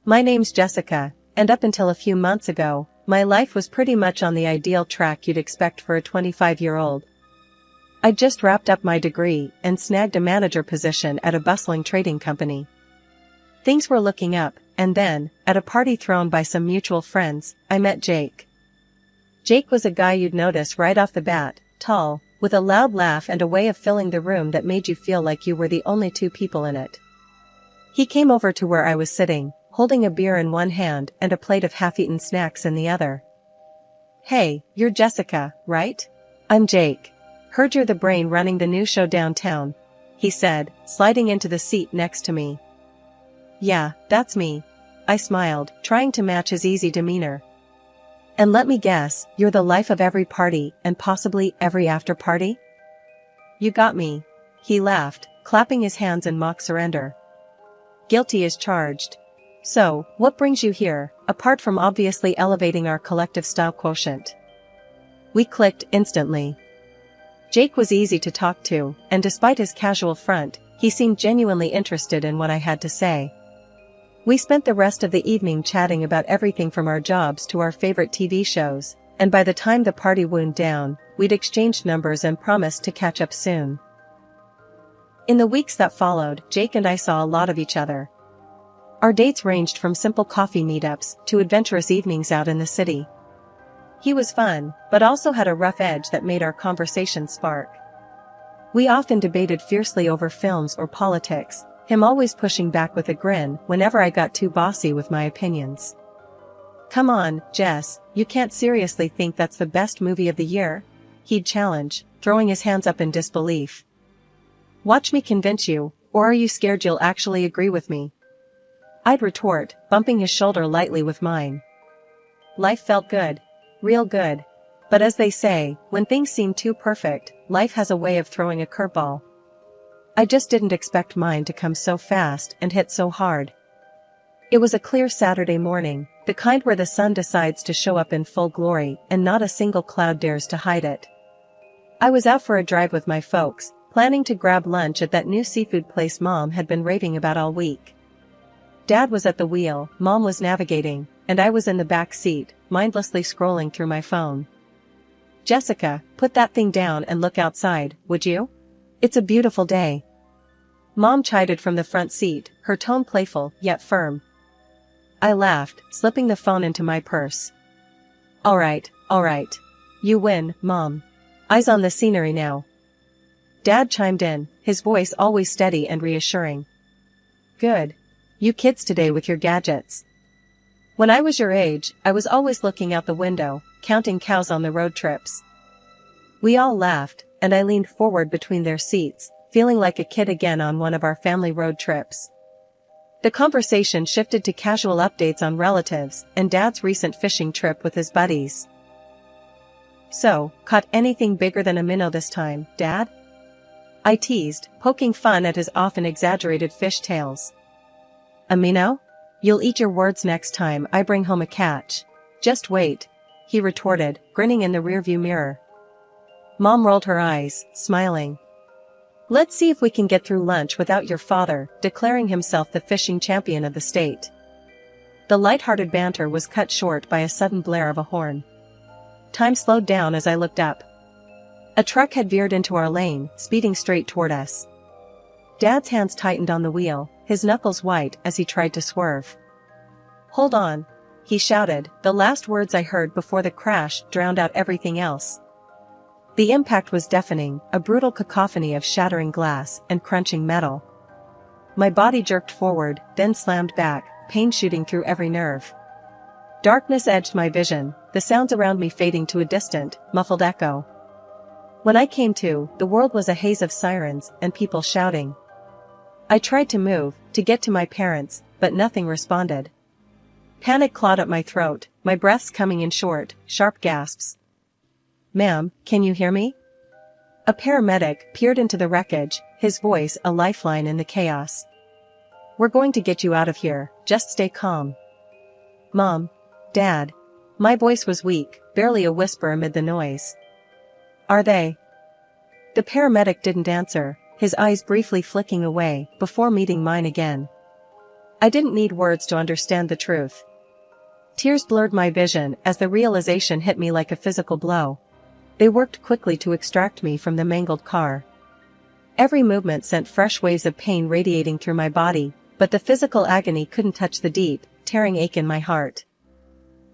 My name's Jessica, and up until a few months ago, my life was pretty much on the ideal track you'd expect for a 25-year-old. I'd just wrapped up my degree and snagged a manager position at a bustling trading company. Things were looking up, and then, at a party thrown by some mutual friends, I met Jake. Jake was a guy you'd notice right off the bat, tall, with a loud laugh and a way of filling the room that made you feel like you were the only two people in it. He came over to where I was sitting, holding a beer in one hand and a plate of half-eaten snacks in the other. "Hey, you're Jessica, right?" "I'm Jake. Heard you're the brain running the new show downtown," he said, sliding into the seat next to me. "Yeah, that's me," I smiled, trying to match his easy demeanor. "And let me guess, you're the life of every party and possibly every after-party?" "You got me," he laughed, clapping his hands in mock surrender. "Guilty as charged. So, what brings you here, apart from obviously elevating our collective style quotient?" We clicked instantly. Jake was easy to talk to, and despite his casual front, he seemed genuinely interested in what I had to say. We spent the rest of the evening chatting about everything from our jobs to our favorite TV shows, and by the time the party wound down, we'd exchanged numbers and promised to catch up soon. In the weeks that followed, Jake and I saw a lot of each other. Our dates ranged from simple coffee meetups to adventurous evenings out in the city. He was fun, but also had a rough edge that made our conversation spark. We often debated fiercely over films or politics, him always pushing back with a grin whenever I got too bossy with my opinions. "Come on, Jess, you can't seriously think that's the best movie of the year?" he'd challenge, throwing his hands up in disbelief. "Watch me convince you, or are you scared you'll actually agree with me?" I'd retort, bumping his shoulder lightly with mine. Life felt good. Real good. But as they say, when things seem too perfect, life has a way of throwing a curveball. I just didn't expect mine to come so fast and hit so hard. It was a clear Saturday morning, the kind where the sun decides to show up in full glory and not a single cloud dares to hide it. I was out for a drive with my folks, planning to grab lunch at that new seafood place Mom had been raving about all week. Dad was at the wheel, Mom was navigating, and I was in the back seat, mindlessly scrolling through my phone. "Jessica, put that thing down and look outside, would you? It's a beautiful day." Mom chided from the front seat, her tone playful yet firm. I laughed, slipping the phone into my purse. All right. You win, Mom. Eyes on the scenery now." Dad chimed in, his voice always steady and reassuring. "Good. You kids today with your gadgets. When I was your age, I was always looking out the window, counting cows on the road trips." We all laughed, and I leaned forward between their seats, feeling like a kid again on one of our family road trips. The conversation shifted to casual updates on relatives and Dad's recent fishing trip with his buddies. "So, caught anything bigger than a minnow this time, Dad?" I teased, poking fun at his often exaggerated fish tales. "A minnow? You'll eat your words next time I bring home a catch. Just wait," he retorted, grinning in the rearview mirror. Mom rolled her eyes, smiling. "Let's see if we can get through lunch without your father declaring himself the fishing champion of the state." The light-hearted banter was cut short by a sudden blare of a horn. Time slowed down as I looked up. A truck had veered into our lane, speeding straight toward us. Dad's hands tightened on the wheel, his knuckles white as he tried to swerve. "Hold on," he shouted, the last words I heard before the crash drowned out everything else. The impact was deafening, a brutal cacophony of shattering glass and crunching metal. My body jerked forward, then slammed back, pain shooting through every nerve. Darkness edged my vision, the sounds around me fading to a distant, muffled echo. When I came to, the world was a haze of sirens and people shouting. I tried to move, to get to my parents, but nothing responded. Panic clawed at my throat, my breaths coming in short, sharp gasps. "Ma'am, can you hear me?" A paramedic peered into the wreckage, his voice a lifeline in the chaos. "We're going to get you out of here, just stay calm." "Mom? Dad?" My voice was weak, barely a whisper amid the noise. "Are they?" The paramedic didn't answer, his eyes briefly flicking away, before meeting mine again. I didn't need words to understand the truth. Tears blurred my vision as the realization hit me like a physical blow. They worked quickly to extract me from the mangled car. Every movement sent fresh waves of pain radiating through my body, but the physical agony couldn't touch the deep, tearing ache in my heart.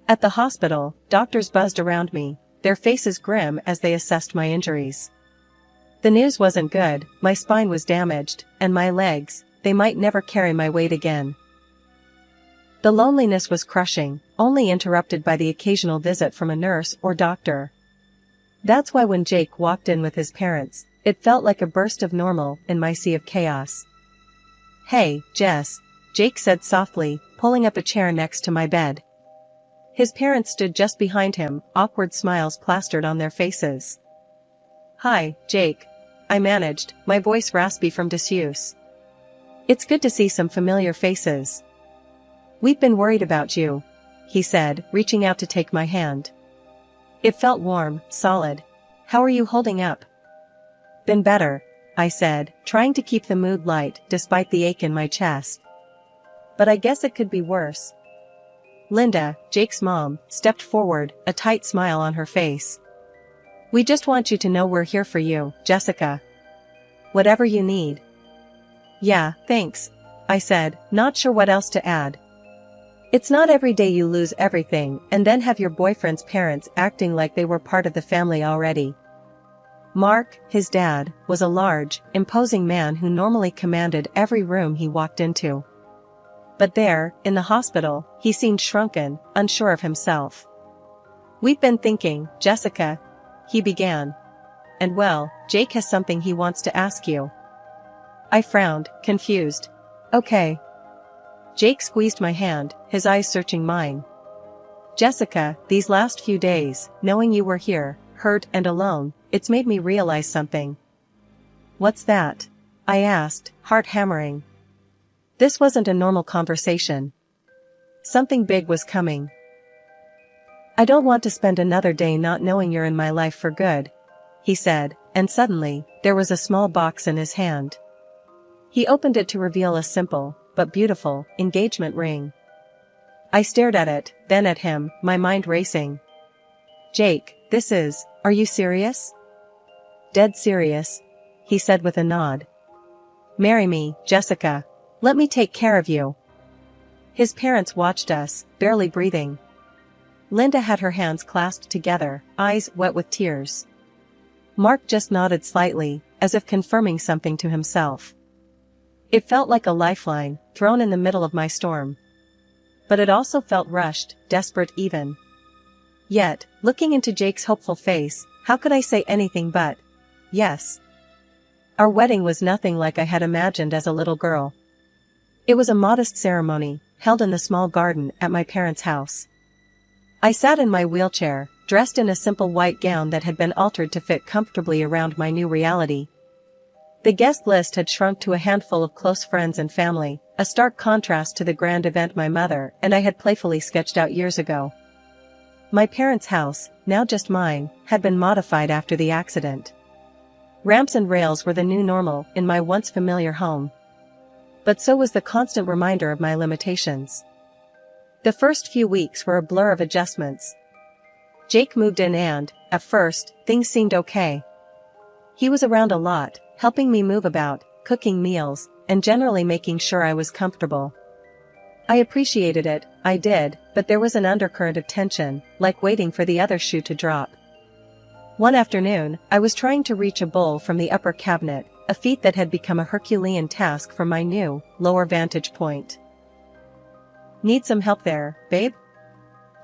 At the hospital, doctors buzzed around me, their faces grim as they assessed my injuries. The news wasn't good, my spine was damaged, and my legs, they might never carry my weight again. The loneliness was crushing, only interrupted by the occasional visit from a nurse or doctor. That's why when Jake walked in with his parents, it felt like a burst of normal in my sea of chaos. "Hey, Jess," Jake said softly, pulling up a chair next to my bed. His parents stood just behind him, awkward smiles plastered on their faces. "Hi, Jake," I managed, my voice raspy from disuse. "It's good to see some familiar faces." "We've been worried about you," he said, reaching out to take my hand. It felt warm, solid. "How are you holding up?" "Been better," I said, trying to keep the mood light despite the ache in my chest. "But I guess it could be worse." Linda, Jake's mom, stepped forward, a tight smile on her face. "We just want you to know we're here for you, Jessica. Whatever you need." "Yeah, thanks," I said, not sure what else to add. It's not every day you lose everything and then have your boyfriend's parents acting like they were part of the family already. Mark, his dad, was a large, imposing man who normally commanded every room he walked into. But there, in the hospital, he seemed shrunken, unsure of himself. "We've been thinking, Jessica," he began. "And well, Jake has something he wants to ask you." I frowned, confused. "Okay." Jake squeezed my hand, his eyes searching mine. "Jessica, these last few days, knowing you were here, hurt and alone, it's made me realize something." "What's that?" I asked, heart hammering. This wasn't a normal conversation. Something big was coming. "I don't want to spend another day not knowing you're in my life for good," he said, and suddenly, there was a small box in his hand. He opened it to reveal a simple, but beautiful, engagement ring. I stared at it, then at him, my mind racing. "Jake, are you serious?" "Dead serious," he said with a nod. "Marry me, Jessica. Let me take care of you." His parents watched us, barely breathing. Linda had her hands clasped together, eyes wet with tears. Mark just nodded slightly, as if confirming something to himself. It felt like a lifeline, thrown in the middle of my storm. But it also felt rushed, desperate even. Yet, looking into Jake's hopeful face, how could I say anything but, yes? Our wedding was nothing like I had imagined as a little girl. It was a modest ceremony, held in the small garden at my parents' house. I sat in my wheelchair, dressed in a simple white gown that had been altered to fit comfortably around my new reality. The guest list had shrunk to a handful of close friends and family, a stark contrast to the grand event my mother and I had playfully sketched out years ago. My parents' house, now just mine, had been modified after the accident. Ramps and rails were the new normal in my once familiar home. But so was the constant reminder of my limitations. The first few weeks were a blur of adjustments. Jake moved in and, at first, things seemed okay. He was around a lot, helping me move about, cooking meals, and generally making sure I was comfortable. I appreciated it, I did, but there was an undercurrent of tension, like waiting for the other shoe to drop. One afternoon, I was trying to reach a bowl from the upper cabinet, a feat that had become a Herculean task from my new, lower vantage point. "Need some help there, babe?"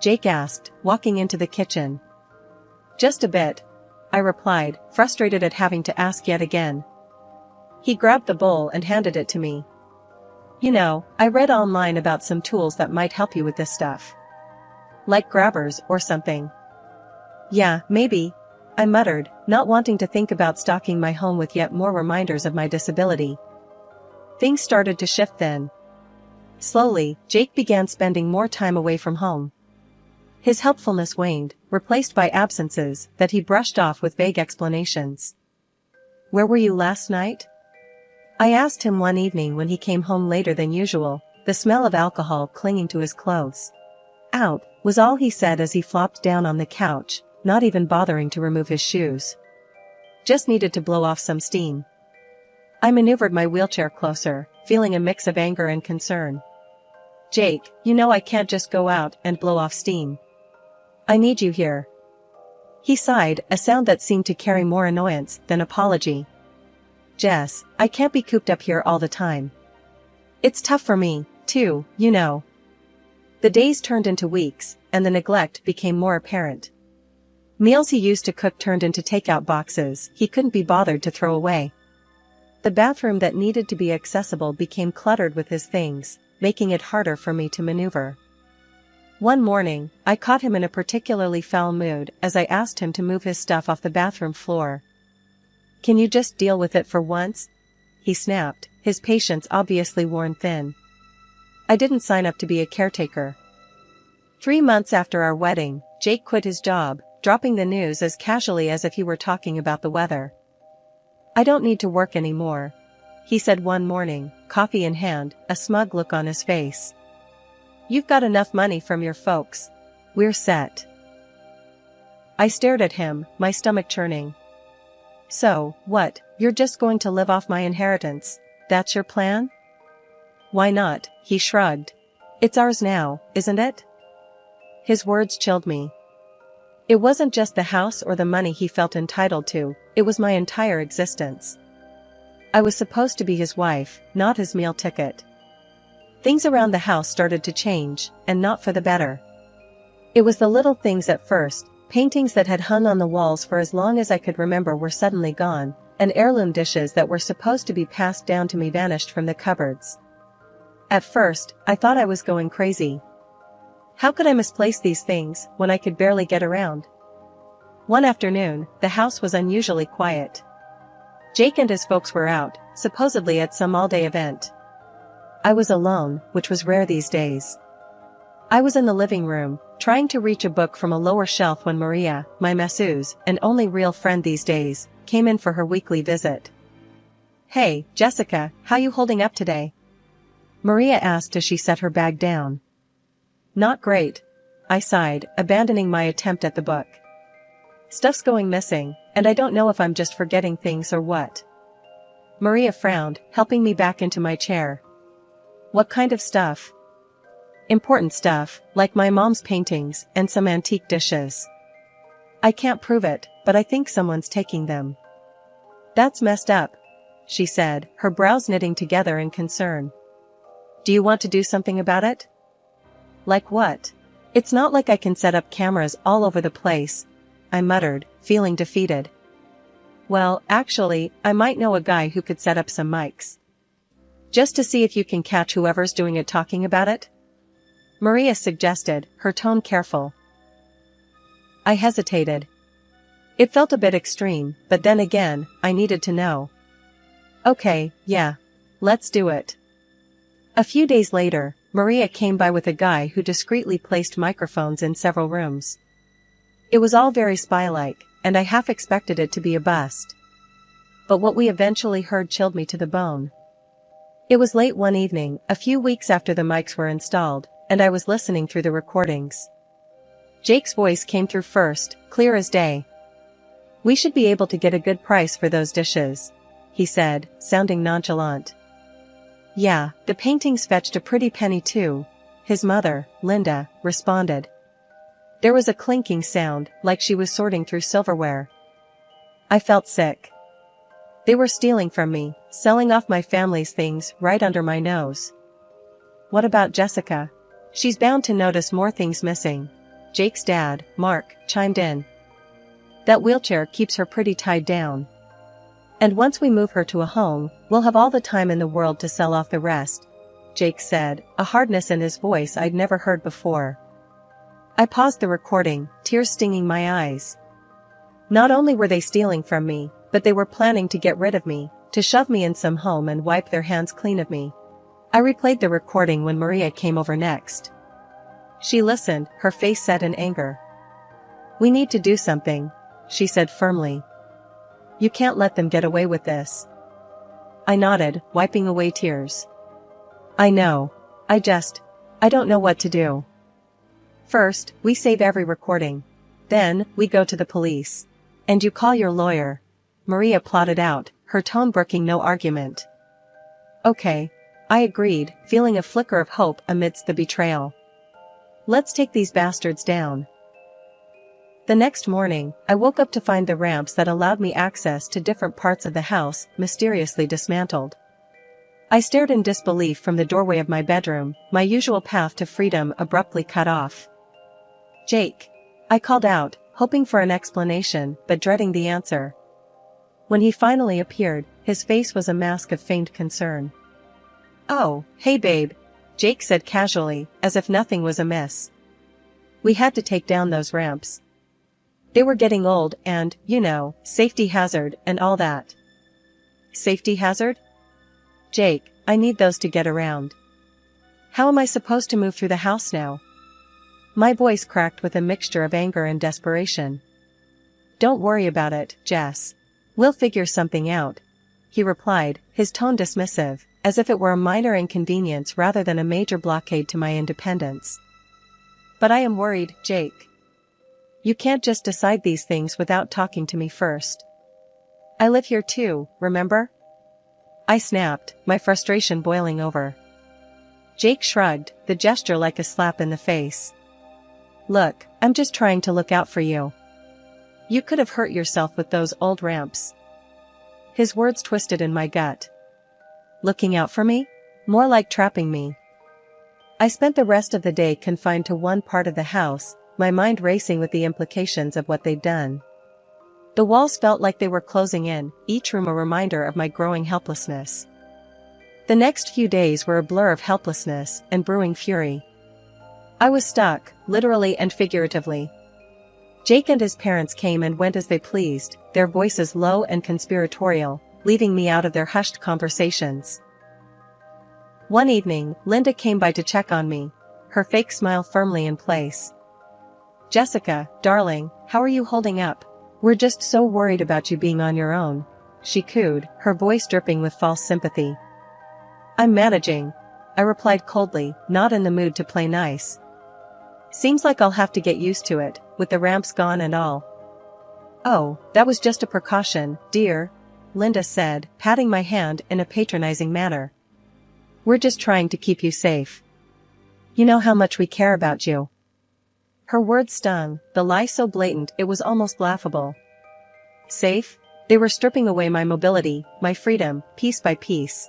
Jake asked, walking into the kitchen. "Just a bit," I replied, frustrated at having to ask yet again. He grabbed the bowl and handed it to me. "You know, I read online about some tools that might help you with this stuff. Like grabbers or something." "Yeah, maybe," I muttered, not wanting to think about stocking my home with yet more reminders of my disability. Things started to shift then. Slowly, Jake began spending more time away from home. His helpfulness waned, replaced by absences that he brushed off with vague explanations. "Where were you last night?" I asked him one evening when he came home later than usual, the smell of alcohol clinging to his clothes. Out, was all he said as he flopped down on the couch, not even bothering to remove his shoes. Just needed to blow off some steam. I maneuvered my wheelchair closer, feeling a mix of anger and concern. Jake, you know I can't just go out and blow off steam. I need you here. He sighed, a sound that seemed to carry more annoyance than apology. Jess, I can't be cooped up here all the time. It's tough for me, too, you know. The days turned into weeks, and the neglect became more apparent. Meals he used to cook turned into takeout boxes he couldn't be bothered to throw away. The bathroom that needed to be accessible became cluttered with his things, making it harder for me to maneuver. One morning, I caught him in a particularly foul mood as I asked him to move his stuff off the bathroom floor. Can you just deal with it for once? He snapped, his patience obviously worn thin. I didn't sign up to be a caretaker. 3 months after our wedding, Jake quit his job, dropping the news as casually as if he were talking about the weather. I don't need to work anymore, he said one morning, coffee in hand, a smug look on his face. You've got enough money from your folks. We're set. I stared at him, my stomach churning. So, what, you're just going to live off my inheritance? That's your plan? Why not? He shrugged. It's ours now, isn't it? His words chilled me. It wasn't just the house or the money he felt entitled to, it was my entire existence. I was supposed to be his wife, not his meal ticket. Things around the house started to change, and not for the better. It was the little things at first. Paintings that had hung on the walls for as long as I could remember were suddenly gone, and heirloom dishes that were supposed to be passed down to me vanished from the cupboards. At first, I thought I was going crazy. How could I misplace these things when I could barely get around? One afternoon, the house was unusually quiet. Jake and his folks were out, supposedly at some all-day event. I was alone, which was rare these days. I was in the living room, trying to reach a book from a lower shelf when Maria, my masseuse, and only real friend these days, came in for her weekly visit. Hey, Jessica, how you holding up today? Maria asked as she set her bag down. Not great, I sighed, abandoning my attempt at the book. Stuff's going missing, and I don't know if I'm just forgetting things or what. Maria frowned, helping me back into my chair. What kind of stuff? Important stuff, like my mom's paintings and some antique dishes. I can't prove it, but I think someone's taking them. That's messed up, she said, her brows knitting together in concern. Do you want to do something about it? Like what? It's not like I can set up cameras all over the place, I muttered, feeling defeated. Well, actually, I might know a guy who could set up some mics. Just to see if you can catch whoever's doing it talking about it? Maria suggested, her tone careful. I hesitated. It felt a bit extreme, but then again, I needed to know. Okay, yeah. Let's do it. A few days later, Maria came by with a guy who discreetly placed microphones in several rooms. It was all very spy-like, and I half expected it to be a bust. But what we eventually heard chilled me to the bone. It was late one evening, a few weeks after the mics were installed, and I was listening through the recordings. Jake's voice came through first, clear as day. We should be able to get a good price for those dishes, he said, sounding nonchalant. Yeah, the paintings fetched a pretty penny too, his mother, Linda, responded. There was a clinking sound, like she was sorting through silverware. I felt sick. They were stealing from me, selling off my family's things right under my nose. What about Jessica? She's bound to notice more things missing. Jake's dad, Mark, chimed in. That wheelchair keeps her pretty tied down. And once we move her to a home, we'll have all the time in the world to sell off the rest, Jake said, a hardness in his voice I'd never heard before. I paused the recording, tears stinging my eyes. Not only were they stealing from me, but they were planning to get rid of me, to shove me in some home and wipe their hands clean of me. I replayed the recording when Maria came over next. She listened, her face set in anger. We need to do something, she said firmly. You can't let them get away with this. I nodded, wiping away tears. I know. I don't know what to do. First, we save every recording. Then, we go to the police. And you call your lawyer. Maria plotted out, her tone brooking no argument. Okay. I agreed, feeling a flicker of hope amidst the betrayal. Let's take these bastards down. The next morning, I woke up to find the ramps that allowed me access to different parts of the house mysteriously dismantled. I stared in disbelief from the doorway of my bedroom, my usual path to freedom abruptly cut off. Jake. I called out, hoping for an explanation, but dreading the answer. When he finally appeared, his face was a mask of feigned concern. Oh, hey babe, Jake said casually, as if nothing was amiss. We had to take down those ramps. They were getting old and, safety hazard and all that. Safety hazard? Jake, I need those to get around. How am I supposed to move through the house now? My voice cracked with a mixture of anger and desperation. Don't worry about it, Jess. We'll figure something out, he replied, his tone dismissive, as if it were a minor inconvenience rather than a major blockade to my independence. But I am worried, Jake. You can't just decide these things without talking to me first. I live here too, remember? I snapped, my frustration boiling over. Jake shrugged, the gesture like a slap in the face. Look, I'm just trying to look out for you. You could have hurt yourself with those old ramps. His words twisted in my gut. Looking out for me? More like trapping me. I spent the rest of the day confined to one part of the house, my mind racing with the implications of what they'd done. The walls felt like they were closing in, each room a reminder of my growing helplessness. The next few days were a blur of helplessness and brewing fury. I was stuck, literally and figuratively. Jake and his parents came and went as they pleased, their voices low and conspiratorial, leaving me out of their hushed conversations. One evening, Linda came by to check on me, her fake smile firmly in place. Jessica, darling, how are you holding up? We're just so worried about you being on your own, she cooed, her voice dripping with false sympathy. I'm managing, I replied coldly, not in the mood to play nice. Seems like I'll have to get used to it, with the ramps gone and all. Oh, that was just a precaution, dear, Linda said, patting my hand in a patronizing manner. We're just trying to keep you safe. You know how much we care about you. Her words stung, the lie so blatant it was almost laughable. Safe? They were stripping away my mobility, my freedom, piece by piece.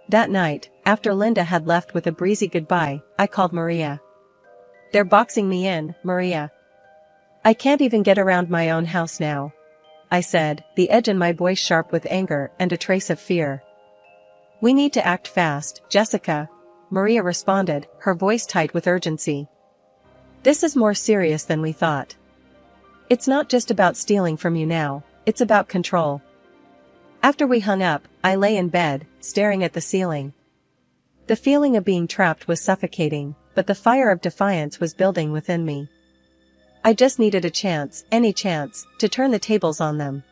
That night, after Linda had left with a breezy goodbye, I called Maria. They're boxing me in, Maria. I can't even get around my own house now, I said, the edge in my voice sharp with anger and a trace of fear. We need to act fast, Jessica, Maria responded, her voice tight with urgency. This is more serious than we thought. It's not just about stealing from you now, it's about control. After we hung up, I lay in bed, staring at the ceiling. The feeling of being trapped was suffocating, but the fire of defiance was building within me. I just needed a chance, any chance, to turn the tables on them.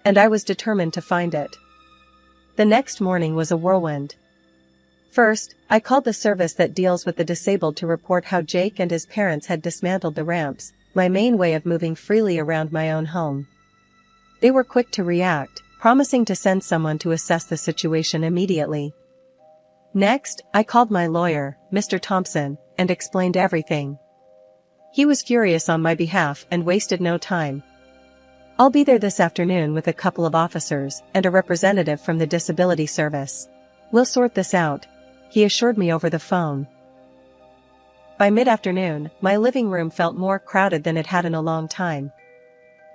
And I was determined to find it. The next morning was a whirlwind. First, I called the service that deals with the disabled to report how Jake and his parents had dismantled the ramps, my main way of moving freely around my own home. They were quick to react, promising to send someone to assess the situation immediately. Next, I called my lawyer, Mr. Thompson, and explained everything. He was furious on my behalf and wasted no time. I'll be there this afternoon with a couple of officers and a representative from the disability service. We'll sort this out, he assured me over the phone. By mid-afternoon, my living room felt more crowded than it had in a long time.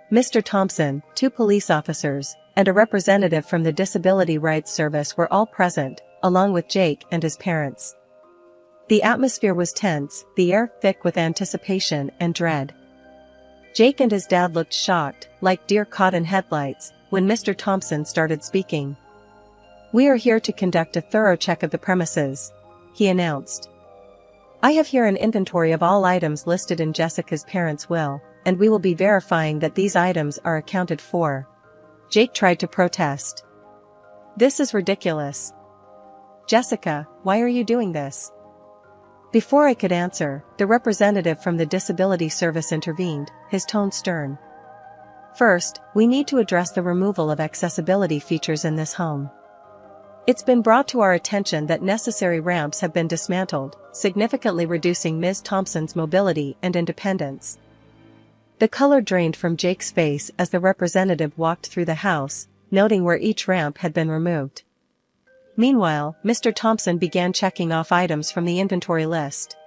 Mr. Thompson, 2 police officers, and a representative from the Disability Rights Service were all present, along with Jake and his parents. The atmosphere was tense, the air thick with anticipation and dread. Jake and his dad looked shocked, like deer caught in headlights, when Mr. Thompson started speaking. We are here to conduct a thorough check of the premises, he announced. I have here an inventory of all items listed in Jessica's parents' will, and we will be verifying that these items are accounted for. Jake tried to protest. This is ridiculous. Jessica, why are you doing this? Before I could answer, the representative from the Disability Service intervened, his tone stern. First, we need to address the removal of accessibility features in this home. It's been brought to our attention that necessary ramps have been dismantled, significantly reducing Ms. Thompson's mobility and independence. The color drained from Jake's face as the representative walked through the house, noting where each ramp had been removed. Meanwhile, Mr. Thompson began checking off items from the inventory list.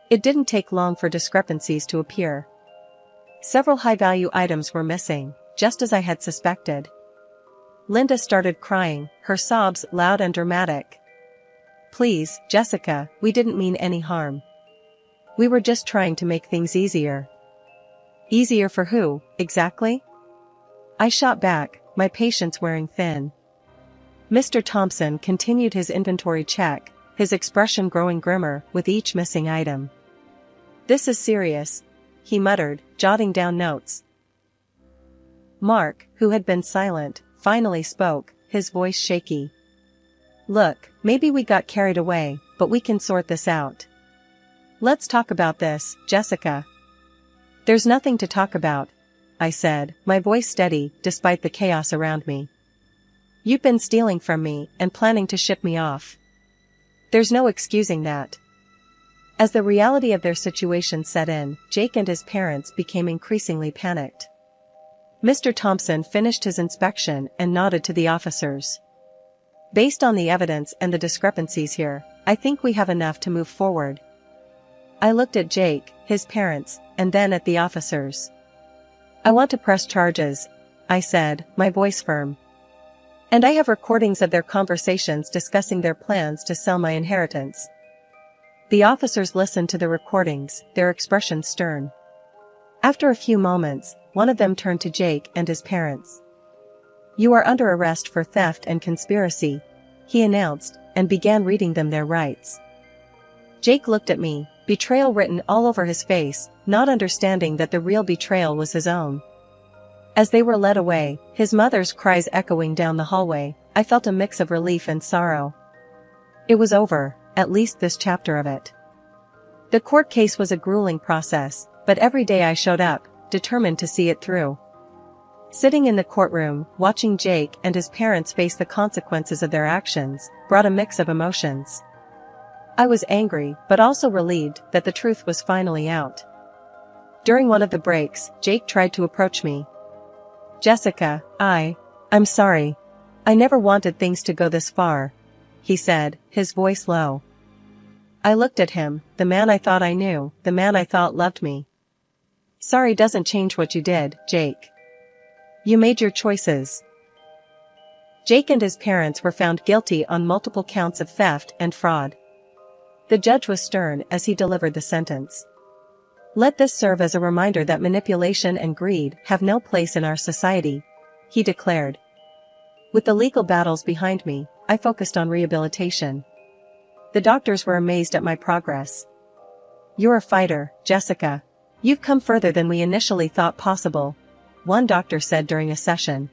It didn't take long for discrepancies to appear. Several high-value items were missing, just as I had suspected. Linda started crying, her sobs loud and dramatic. Please, Jessica, we didn't mean any harm. We were just trying to make things easier. Easier for who, exactly? I shot back, my patience wearing thin. Mr. Thompson continued his inventory check, his expression growing grimmer with each missing item. This is serious, he muttered, jotting down notes. Mark, who had been silent, finally spoke, his voice shaky. Look, maybe we got carried away, but we can sort this out. Let's talk about this, Jessica. There's nothing to talk about, I said, my voice steady, despite the chaos around me. You've been stealing from me and planning to ship me off. There's no excusing that. As the reality of their situation set in, Jake and his parents became increasingly panicked. Mr. Thompson finished his inspection and nodded to the officers. Based on the evidence and the discrepancies here, I think we have enough to move forward. I looked at Jake, his parents, and then at the officers. I want to press charges, I said, my voice firm. And I have recordings of their conversations discussing their plans to sell my inheritance. The officers listened to the recordings, their expressions stern. After a few moments, one of them turned to Jake and his parents. You are under arrest for theft and conspiracy, he announced, and began reading them their rights. Jake looked at me, betrayal written all over his face, not understanding that the real betrayal was his own. As they were led away, his mother's cries echoing down the hallway, I felt a mix of relief and sorrow. It was over, at least this chapter of it. The court case was a grueling process, but every day I showed up, determined to see it through. Sitting in the courtroom, watching Jake and his parents face the consequences of their actions, brought a mix of emotions. I was angry, but also relieved that the truth was finally out. During one of the breaks, Jake tried to approach me. Jessica, I'm sorry. I never wanted things to go this far, he said, his voice low. I looked at him, the man I thought I knew, the man I thought loved me. Sorry doesn't change what you did, Jake. You made your choices. Jake and his parents were found guilty on multiple counts of theft and fraud. The judge was stern as he delivered the sentence. Let this serve as a reminder that manipulation and greed have no place in our society, he declared. With the legal battles behind me, I focused on rehabilitation. The doctors were amazed at my progress. You're a fighter, Jessica. You've come further than we initially thought possible, one doctor said during a session.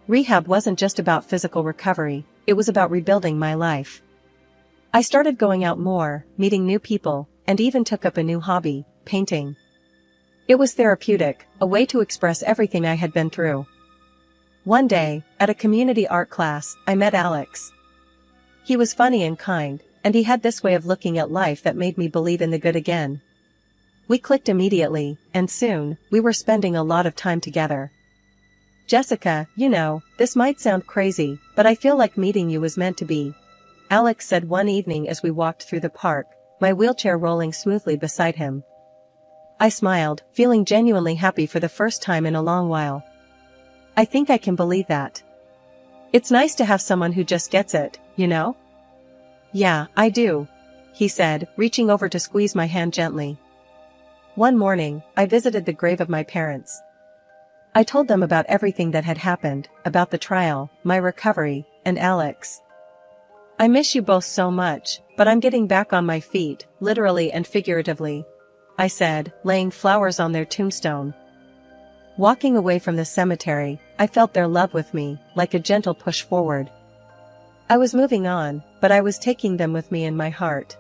Rehab wasn't just about physical recovery, it was about rebuilding my life. I started going out more, meeting new people, and even took up a new hobby, painting. It was therapeutic, a way to express everything I had been through. One day, at a community art class, I met Alex. He was funny and kind, and he had this way of looking at life that made me believe in the good again. We clicked immediately, and soon, we were spending a lot of time together. Jessica, you know, this might sound crazy, but I feel like meeting you was meant to be, Alex said one evening as we walked through the park, my wheelchair rolling smoothly beside him. I smiled, feeling genuinely happy for the first time in a long while. I think I can believe that. It's nice to have someone who just gets it, you know? Yeah, I do, he said, reaching over to squeeze my hand gently. One morning, I visited the grave of my parents. I told them about everything that had happened, about the trial, my recovery, and Alex. I miss you both so much, but I'm getting back on my feet, literally and figuratively, I said, laying flowers on their tombstone. Walking away from the cemetery, I felt their love with me, like a gentle push forward. I was moving on, but but I was taking them with me in my heart.